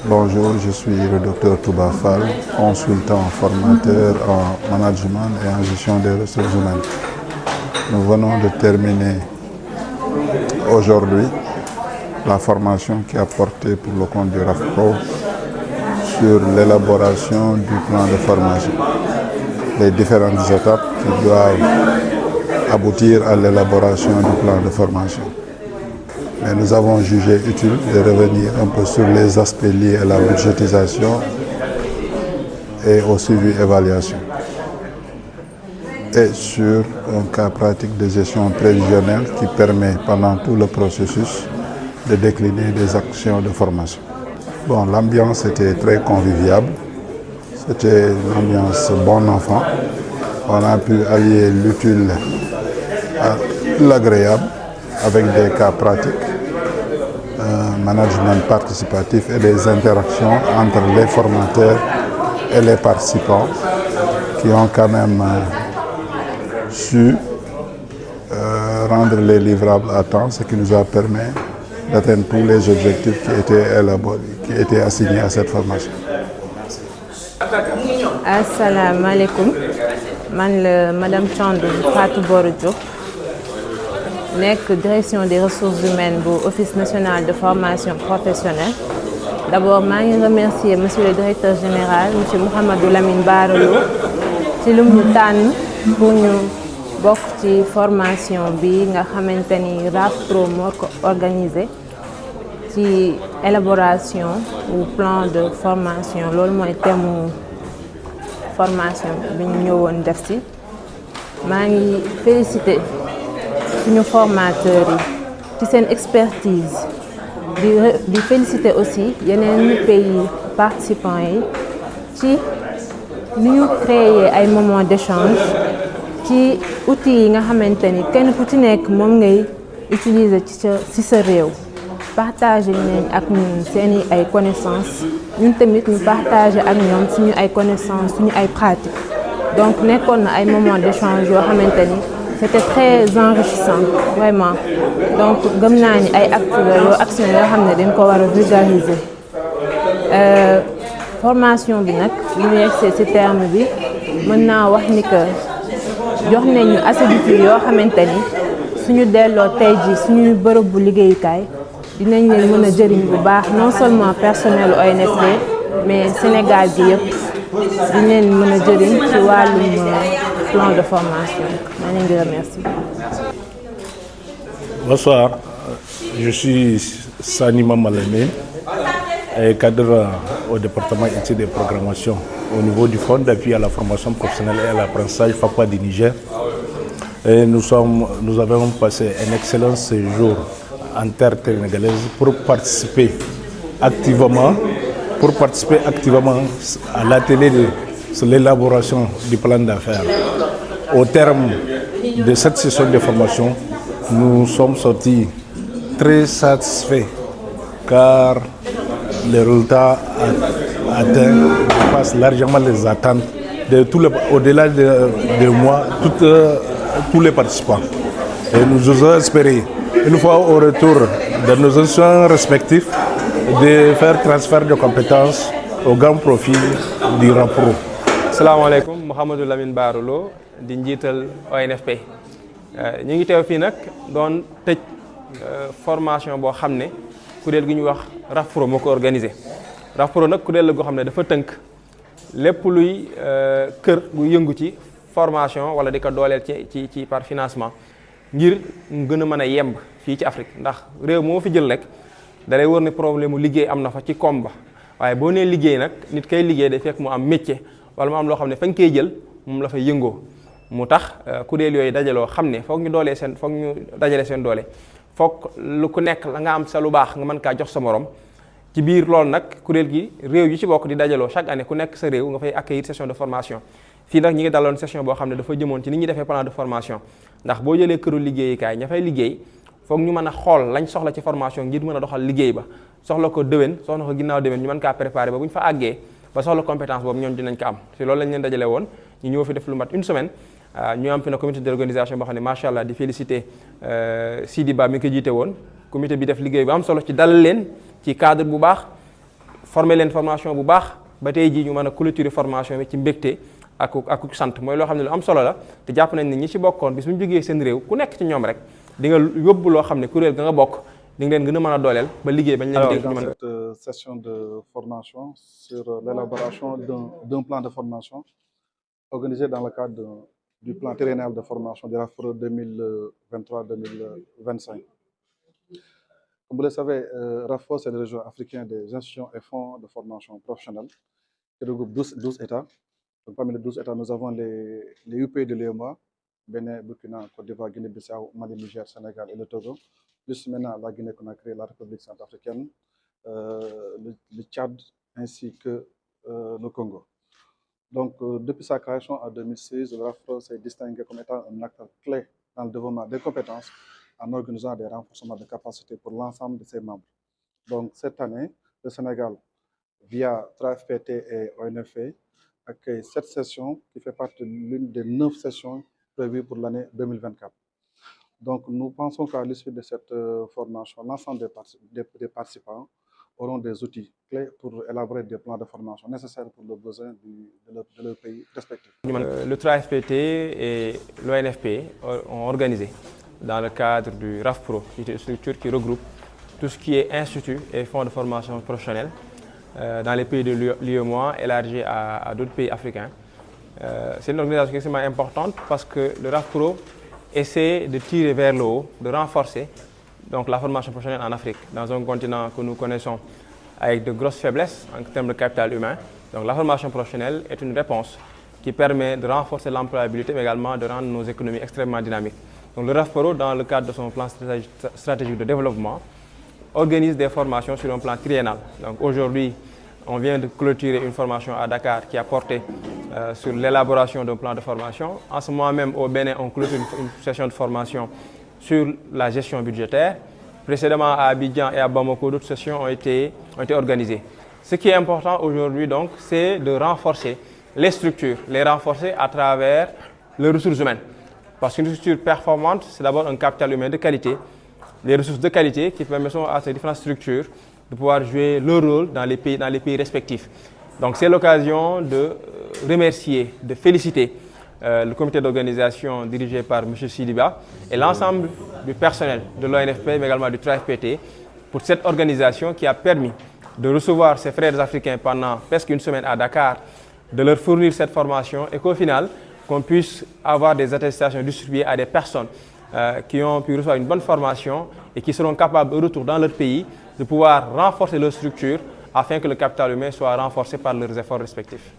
Bonjour, je suis le docteur Touba Fall, consultant formateur en management et en gestion des ressources humaines. Nous venons de terminer aujourd'hui la formation qui a porté pour le compte du RAFPRO sur l'élaboration du plan de formation. Les différentes étapes qui doivent aboutir à l'élaboration du plan de formation. Mais nous avons jugé utile de revenir un peu sur les aspects liés à la budgétisation et au suivi-évaluation. Et sur un cas pratique de gestion prévisionnelle qui permet pendant tout le processus de décliner des actions de formation. Bon, l'ambiance était très conviviale. C'était une ambiance bon enfant. On a pu allier l'utile à l'agréable avec des cas pratiques, un management participatif et des interactions entre les formateurs et les participants qui ont quand même su rendre les livrables à temps, ce qui nous a permis d'atteindre tous les objectifs qui étaient assignés à cette formation. Assalamu alaikum. Man la Madame Thiandou Fatou Boro Diop, nekk direction des ressources humaines bu Office national de formation professionnelle. D'abord, maa ngi remercier monsieur le directeur général, monsieur Mouhamadou Lamine Bara Lo, ci lu mu tànn pour ñu bokk ci formation bi nga xamante ni RAFPRO moo ko organisé ci élaboration ou plan de formation. Loolu mooy thème formation bi ñu ñëwoon def ci. Maa ngi féliciter suñu formateurs yi ci seen expertise di féliciter aussi yeneen pays participants yi ci ni ñu créer ay moments d'échange ci outils yi nga xamante ni kenn ku ci nekk moom ngay utiliser ci sa réew. Partager nañ ak ñun seeni ay connaissances, ñun tamit ñu partager ak ñoom suñu ay connaissances, suñu ay pratiques. Donc nekkoon na ay moments d'échange yoo xamante ni c'était très enrichissant vraiment. Donc gëm naa ni ay actions yoo xam ne dañ ko war a vulgariser. Formation bi nag bu ñu yegsee ci terme bi mën naa wax ni que jox nañu assez d'outils yoo xamante ni suñu delloo tey ji suñuy bërëb bu liggéeyukaay dinañ leen mën a jëriñ bu baax, non seulement personnel ONFP mais Sénégal gi yëpp dinañ leen mën a jëriñ ci wàllum plan de formation. maa ngi leen di remercier. Bonsoir, je suis Sani Mamalame, cadre au département études et programmation au niveau du Fonds d'appui à la formation professionnelle et à l'apprentissage FAPA du Niger. Et nous avons passé un excellent séjour en terre sénégalaise pour participer activement à l'atelier sur l'élaboration du plan d'affaires. Au terme de cette session de formation, nous sommes sortis très satisfaits car les résultats atteints dépassent largement les attentes de au-delà de moi, tous les participants. Et nous osons espérer, une fois au retour de nos institutions respectives, de faire transfert de compétences au grand profil du RAFPRO. Assalamu alaikum, Mouhamadou Lamine Bara Lo di njiital ONFP. ñu ngi teew fii nag doon tëj formation boo xam ne kuréel gi ñu wax RAFPRO moo ko organisé. RAFPRO nag kuréel la goo xam ne dafa tënk lépp luy kër gu yëngu ci formation wala di ko dooleel ci par financement ngir mu gën a mën a yemb fii ci Afrique. Ndax réew moo fi jël rek da lay wër ne problème mu liggéey am na fa ci koom ba waaye boo nee liggéey nag nit kay liggéey day fekk mu am métier wala mu am loo xam ne fa nga koy jël moom la fay yëngoo. mu tax kuréel yooyu dajaloo xam ne foog ñu dajale seen doole foog lu ku nekk la nga am sa lu baax nga mën kaa jox sa morom. ci biir loolu nag kuréel gi réew yi ci bokk di dajaloo chaque année ku nekk sa réew nga fay accueillir session de formation. fii nag ñi ngi daloon session boo xam ne dafa jëmoon ci ni ñuy defee plan de formation ndax boo jëlee këru liggéeyukaay ña fay liggéey foog ñu mën a xool lañ soxla ci formation ngir mën a doxal liggéey ba soxla ko déwén soxla ko ginnaaw déwén ñu mën kaa préparer ba bu ñu fa àggee ba soxla compétence boobu ñoom dinañ ko am ci loolu lañ leen dajale woon ñu ñëw fi def lu mat une semaine. ñu am fi na comité d'organisation boo xam ne macha allah di féliciter Sidi Ba mi ko jiite woon comité bi def liggéey bu am solo ci dalal leen ci cadre bu baax former leen formation bu baax ba tey jii ñu mën a clôturer formation bi ci mbégte ak sant mooy loo xam ne lu am solo la te jàpp nañ ne ñi ci bokkoon bis bu ñu jógee seen réew ku nekk ci ñoom rek di nga yóbbu loo xam ne kuréel ga nga bokk di nga leen gën a mën a dooleel ba liggéey bañ leen dans cette session de formation sur l'élaboration d'un plan de formation organisé dans le cadre du plan triennal de formation de RAFPRO 2023-2025. Comme vous le savez, RAFPRO, c'est le réseau africain des institutions et fonds de formation professionnelle qui regroupe 12 États. Donc, parmi les 12 États, nous avons les UP de l'UEMOA, Bénin, Burkina, Côte d'Ivoire, Guinée-Bissau, Mali, Niger, Sénégal et le Togo. Plus maintenant la Guinée-Conakry, la République centrafricaine, le Tchad ainsi que le Congo. Donc, depuis sa création en 2006, le RAFPRO s'est distingué comme étant un acteur clé dans le développement des compétences en organisant des renforcements de capacités pour l'ensemble de ses membres. Donc, cette année, le Sénégal, via TRAFPT et ONFP, accueille cette session qui fait partie de l'une des 9 sessions prévues pour l'année 2024. Donc, nous pensons qu'à l'issue de cette formation, l'ensemble des participants auront des outils clés pour élaborer des plans de formation nécessaires pour les besoins de leur pays respectif. Le TRAFPT et l'ONFP ont organisé, dans le cadre du RAFPRO, qui est une structure qui regroupe tout ce qui est institut et fonds de formation professionnelle dans les pays de l'UEMOA, élargi à d'autres pays africains. C'est une organisation extrêmement importante parce que le RAFPRO essaie de tirer vers le haut, de renforcer donc, la formation professionnelle en Afrique, dans un continent que nous connaissons avec de grosses faiblesses en termes de capital humain. Donc la formation professionnelle est une réponse qui permet de renforcer l'employabilité, mais également de rendre nos économies extrêmement dynamiques. Donc le RAFPRO, dans le cadre de son plan stratégique de développement, organise des formations sur un plan triennal. Donc aujourd'hui, on vient de clôturer une formation à Dakar qui a porté sur l'élaboration d'un plan de formation. En ce moment même, au Bénin, on clôture une session de formation sur la gestion budgétaire. Précédemment, à Abidjan et à Bamako, d'autres sessions ont été organisées. Ce qui est important aujourd'hui, donc, c'est de renforcer les structures, les renforcer à travers les ressources humaines. Parce qu'une structure performante, c'est d'abord un capital humain de qualité, les ressources de qualité qui permettent à ces différentes structures de pouvoir jouer leur rôle dans les pays respectifs. Donc c'est l'occasion de remercier, de féliciter le comité d'organisation dirigé par M. Sidiba et l'ensemble du personnel de l'ONFP, mais également du TRAFPT, pour cette organisation qui a permis de recevoir ces frères africains pendant presque une semaine à Dakar, de leur fournir cette formation et qu'au final, qu'on puisse avoir des attestations distribuées à des personnes qui ont pu recevoir une bonne formation et qui seront capables, au retour dans leur pays, de pouvoir renforcer leur structure afin que le capital humain soit renforcé par leurs efforts respectifs.